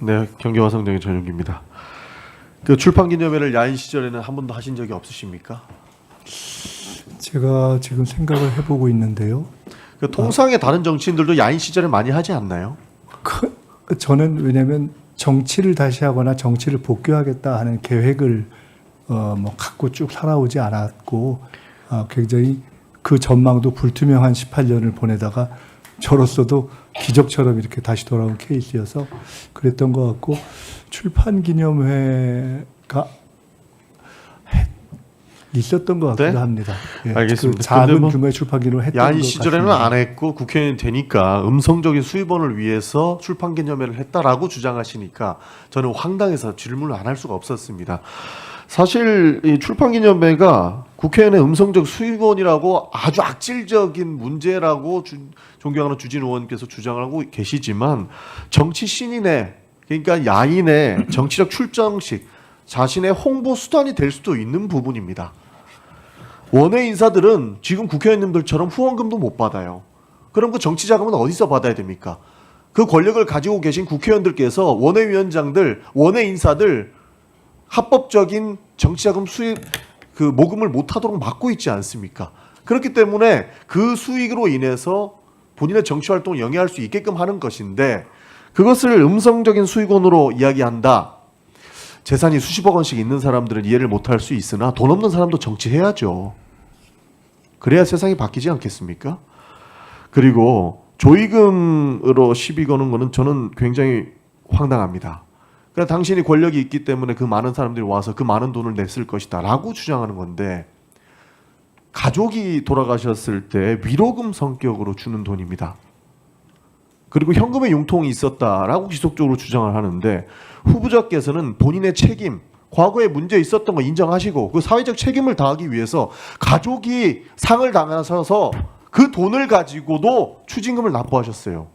네, 경기화성동의 전용기입니다. 그 출판기념회를 야인 시절에는 한 번도 하신 적이 없으십니까? 제가 지금 생각을 해보고 있는데요. 그 통상의 다른 정치인들도 야인 시절에 많이 하지 않나요? 저는 왜냐하면 정치를 다시 하거나 정치를 복귀하겠다 하는 계획을 갖고 쭉 살아오지 않았고 굉장히 그 전망도 불투명한 18년을 보내다가 저로서도 기적처럼 이렇게 다시 돌아온 케이스여서 그랬던 것 같고 출판 기념회가 있었던 것 같기도 네? 합니다. 예, 알겠습니다. 그 작은 뭐 규모의 출판 기념회 했던 야인 것 시절에는 같습니다. 안 했고 국회의원이 되니까 음성적인 수입원을 위해서 출판 기념회를 했다라고 주장하시니까 저는 황당해서 질문을 안 할 수가 없었습니다. 사실 이 출판 기념회가 국회의원의 음성적 수입원이라고 아주 악질적인 문제라고 존경하는 주진 의원께서 주장을 하고 계시지만 정치 신인의 그러니까 야인의 정치적 출정식 자신의 홍보 수단이 될 수도 있는 부분입니다. 원외 인사들은 지금 국회의원님들처럼 후원금도 못 받아요. 그럼 그 정치 자금은 어디서 받아야 됩니까? 그 권력을 가지고 계신 국회의원들께서 원외위원장들, 원외 인사들 합법적인 정치 자금 수입 그 모금을 못 하도록 막고 있지 않습니까? 그렇기 때문에 그 수익으로 인해서 본인의 정치 활동을 영위할 수 있게끔 하는 것인데 그것을 음성적인 수익원으로 이야기한다. 재산이 수십억 원씩 있는 사람들은 이해를 못할 수 있으나 돈 없는 사람도 정치해야죠. 그래야 세상이 바뀌지 않겠습니까? 그리고 조의금으로 시비 거는 거는 저는 굉장히 황당합니다. 그러니까 당신이 권력이 있기 때문에 그 많은 사람들이 와서 그 많은 돈을 냈을 것이다 라고 주장하는 건데 가족이 돌아가셨을 때 위로금 성격으로 주는 돈입니다. 그리고 현금의 융통이 있었다라고 지속적으로 주장을 하는데 후보자께서는 본인의 책임, 과거에 문제 있었던 거 인정하시고 그 사회적 책임을 다하기 위해서 가족이 상을 당하셔서 그 돈을 가지고도 추징금을 납부하셨어요.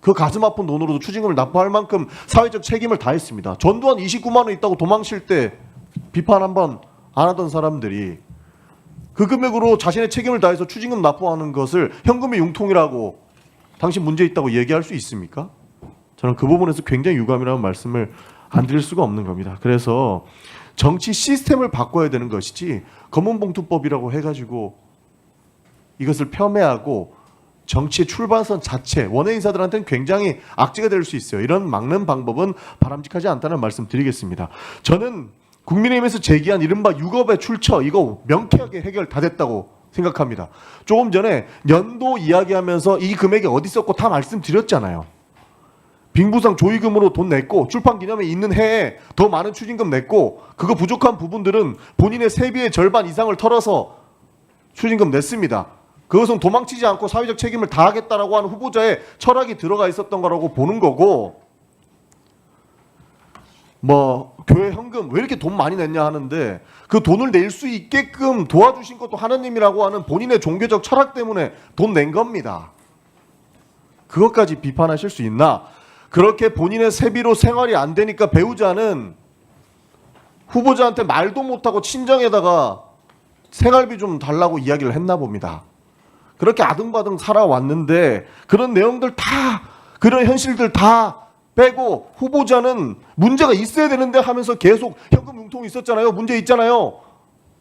그 가슴 아픈 돈으로도 추징금을 납부할 만큼 사회적 책임을 다했습니다. 전두환 29만 원 있다고 도망칠 때 비판 한번 안 하던 사람들이 그 금액으로 자신의 책임을 다해서 추징금 납부하는 것을 현금의 융통이라고 당신 문제 있다고 얘기할 수 있습니까? 저는 그 부분에서 굉장히 유감이라는 말씀을 안 드릴 수가 없는 겁니다. 그래서 정치 시스템을 바꿔야 되는 것이지 검은봉투법이라고 해가지고 이것을 폄훼하고 정치의 출발선 자체 원외 인사들한테는 굉장히 악재가 될 수 있어요. 이런 막는 방법은 바람직하지 않다는 말씀 드리겠습니다. 저는 국민의힘에서 제기한 이른바 6억의 출처 이거 명쾌하게 해결 다 됐다고 생각합니다. 조금 전에 연도 이야기하면서 이 금액이 어디 있었고 다 말씀드렸잖아요. 빙부상 조의금으로 돈 냈고 출판기념회 있는 해에 더 많은 추징금 냈고 그거 부족한 부분들은 본인의 세비의 절반 이상을 털어서 추징금 냈습니다. 그것은 도망치지 않고 사회적 책임을 다하겠다라고 하는 후보자의 철학이 들어가 있었던 거라고 보는 거고 뭐 교회 현금 왜 이렇게 돈 많이 냈냐 하는데 그 돈을 낼 수 있게끔 도와주신 것도 하나님이라고 하는 본인의 종교적 철학 때문에 돈 낸 겁니다. 그것까지 비판하실 수 있나? 그렇게 본인의 세비로 생활이 안 되니까 배우자는 후보자한테 말도 못하고 친정에다가 생활비 좀 달라고 이야기를 했나 봅니다. 그렇게 아등바등 살아왔는데 그런 내용들 다 그런 현실들 다 빼고 후보자는 문제가 있어야 되는데 하면서 계속 현금 융통이 있었잖아요. 문제 있잖아요.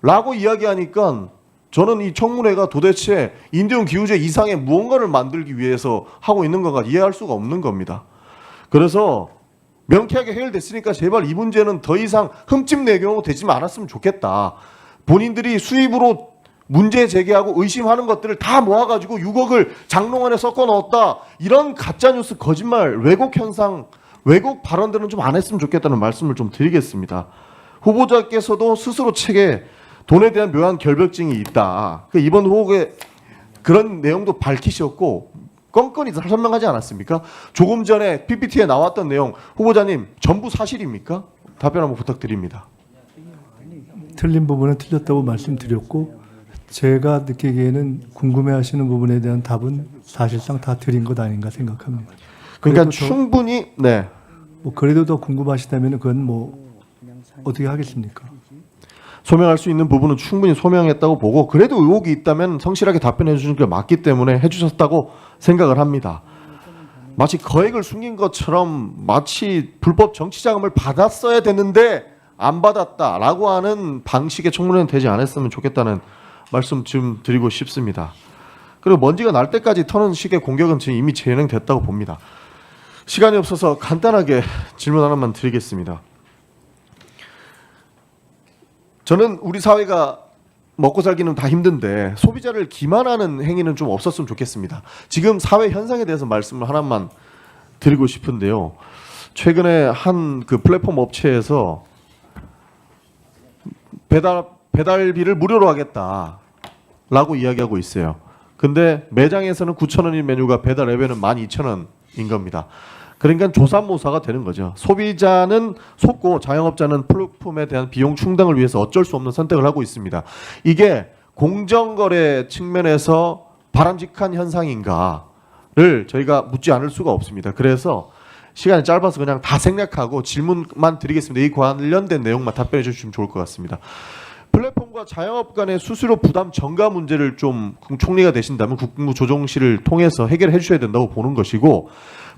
라고 이야기하니까 저는 이 청문회가 도대체 인대용 기후제 이상의 무언가를 만들기 위해서 하고 있는 건가 이해할 수가 없는 겁니다. 그래서 명쾌하게 해결됐으니까 제발 이 문제는 더 이상 흠집 내경으로 되지 않았으면 좋겠다. 본인들이 수입으로 문제 제기하고 의심하는 것들을 다 모아가지고 6억을 장롱 안에 섞어 넣었다. 이런 가짜뉴스 거짓말 왜곡 현상 왜곡 발언들은 좀 안 했으면 좋겠다는 말씀을 좀 드리겠습니다. 후보자께서도 스스로 책에 돈에 대한 묘한 결벽증이 있다. 이번 후보에 그런 내용도 밝히셨고 껌껌이 설명하지 않았습니까? 조금 전에 PPT에 나왔던 내용 후보자님 전부 사실입니까? 답변 한번 부탁드립니다. 틀린 부분은 틀렸다고 말씀드렸고 제가 느끼기에는 궁금해하시는 부분에 대한 답은 사실상 다 드린 것 아닌가 생각합니다. 그러니까 충분히 네. 뭐 그래도 더 궁금하시다면 그건 뭐 어떻게 하겠습니까? 소명할 수 있는 부분은 충분히 소명했다고 보고 그래도 의혹이 있다면 성실하게 답변해 주시는 게 맞기 때문에 해주셨다고 생각을 합니다. 마치 거액을 숨긴 것처럼 마치 불법 정치 자금을 받았어야 되는데 안 받았다라고 하는 방식의 청문회는 되지 않았으면 좋겠다는 말씀 좀 드리고 싶습니다. 그리고 먼지가 날 때까지 터는 식의 공격은 지금 이미 진행됐다고 봅니다. 시간이 없어서 간단하게 질문 하나만 드리겠습니다. 저는 우리 사회가 먹고 살기는 다 힘든데 소비자를 기만하는 행위는 좀 없었으면 좋겠습니다. 지금 사회 현상에 대해서 말씀을 하나만 드리고 싶은데요. 최근에 한 그 플랫폼 업체에서 배달비를 무료로 하겠다라고 이야기하고 있어요. 근데 매장에서는 9,000원인 메뉴가 배달 앱에는 12,000원인 겁니다. 그러니까 조삼모사가 되는 거죠. 소비자는 속고 자영업자는 플랫폼에 대한 비용 충당을 위해서 어쩔 수 없는 선택을 하고 있습니다. 이게 공정거래 측면에서 바람직한 현상인가를 저희가 묻지 않을 수가 없습니다. 그래서 시간이 짧아서 그냥 다 생략하고 질문만 드리겠습니다. 이 관련된 내용만 답변해 주시면 좋을 것 같습니다. 플랫폼과 자영업 간의 수수료 부담 전가 문제를 좀 총리가 되신다면 국무조정실을 통해서 해결해 주셔야 된다고 보는 것이고,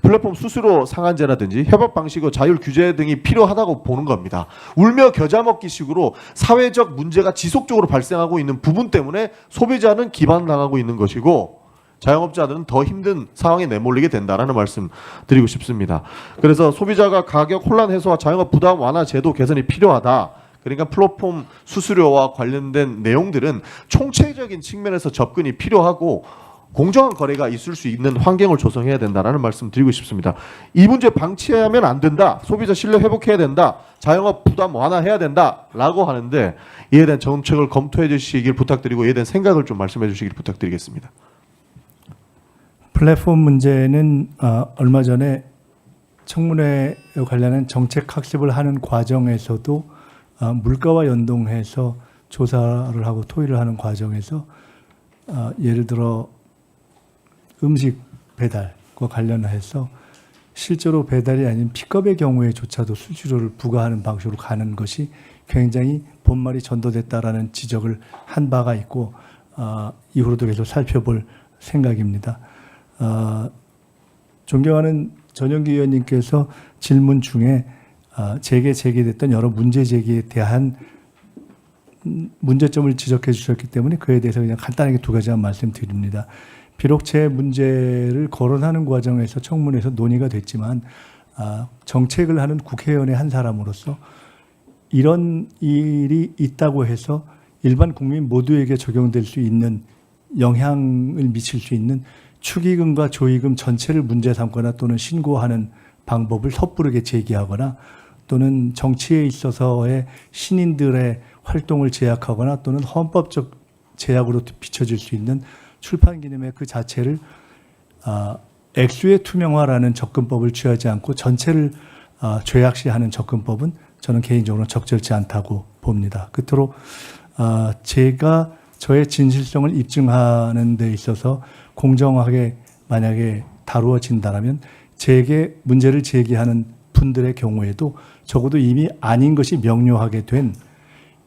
플랫폼 수수료 상한제라든지 협업 방식의 자율 규제 등이 필요하다고 보는 겁니다. 울며 겨자 먹기식으로 사회적 문제가 지속적으로 발생하고 있는 부분 때문에 소비자는 기만당하고 있는 것이고 자영업자들은 더 힘든 상황에 내몰리게 된다라는 말씀 드리고 싶습니다. 그래서 소비자가 가격 혼란 해소와 자영업 부담 완화 제도 개선이 필요하다. 그러니까 플랫폼 수수료와 관련된 내용들은 총체적인 측면에서 접근이 필요하고 공정한 거래가 있을 수 있는 환경을 조성해야 된다라는 말씀 드리고 싶습니다. 이 문제 방치하면 안 된다. 소비자 신뢰 회복해야 된다. 자영업 부담 완화해야 된다라고 하는데 이에 대한 정책을 검토해 주시길 부탁드리고 이에 대한 생각을 좀 말씀해 주시길 부탁드리겠습니다. 플랫폼 문제는 얼마 전에 청문회에 관련한 정책 학습을 하는 과정에서도 물가와 연동해서 조사를 하고 토의를 하는 과정에서 예를 들어 음식 배달과 관련해서 실제로 배달이 아닌 픽업의 경우에조차도 수수료를 부과하는 방식으로 가는 것이 굉장히 본말이 전도됐다라는 지적을 한 바가 있고 이후로도 계속 살펴볼 생각입니다. 존경하는 전영기 의원님께서 질문 중에 제게 제기됐던 여러 문제 제기에 대한 문제점을 지적해 주셨기 때문에 그에 대해서 그냥 간단하게 두 가지만 말씀드립니다. 비록 제 문제를 거론하는 과정에서 청문회에서 논의가 됐지만 정책을 하는 국회의원의 한 사람으로서 이런 일이 있다고 해서 일반 국민 모두에게 적용될 수 있는 영향을 미칠 수 있는 축의금과 조의금 전체를 문제 삼거나 또는 신고하는 방법을 섣부르게 제기하거나 또는 정치에 있어서의 신인들의 활동을 제약하거나 또는 헌법적 제약으로 비춰질 수 있는 출판 기념회 그 자체를 액수의 투명화라는 접근법을 취하지 않고 전체를 죄악시하는 접근법은 저는 개인적으로 적절치 않다고 봅니다. 끝으로 제가 저의 진실성을 입증하는 데 있어서 공정하게 만약에 다루어진다면 제게 문제를 제기하는 분들의 경우에도 적어도 이미 아닌 것이 명료하게 된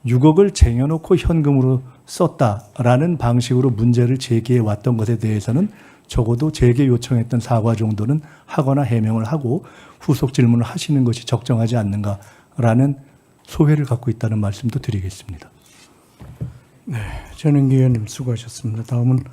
6억을 쟁여놓고 현금으로 썼다라는 방식으로 문제를 제기해 왔던 것에 대해서는 적어도 제게 요청했던 사과 정도는 하거나 해명을 하고 후속 질문을 하시는 것이 적정하지 않는가라는 소회를 갖고 있다는 말씀도 드리겠습니다. 네, 전영기 의원님 수고하셨습니다. 다음은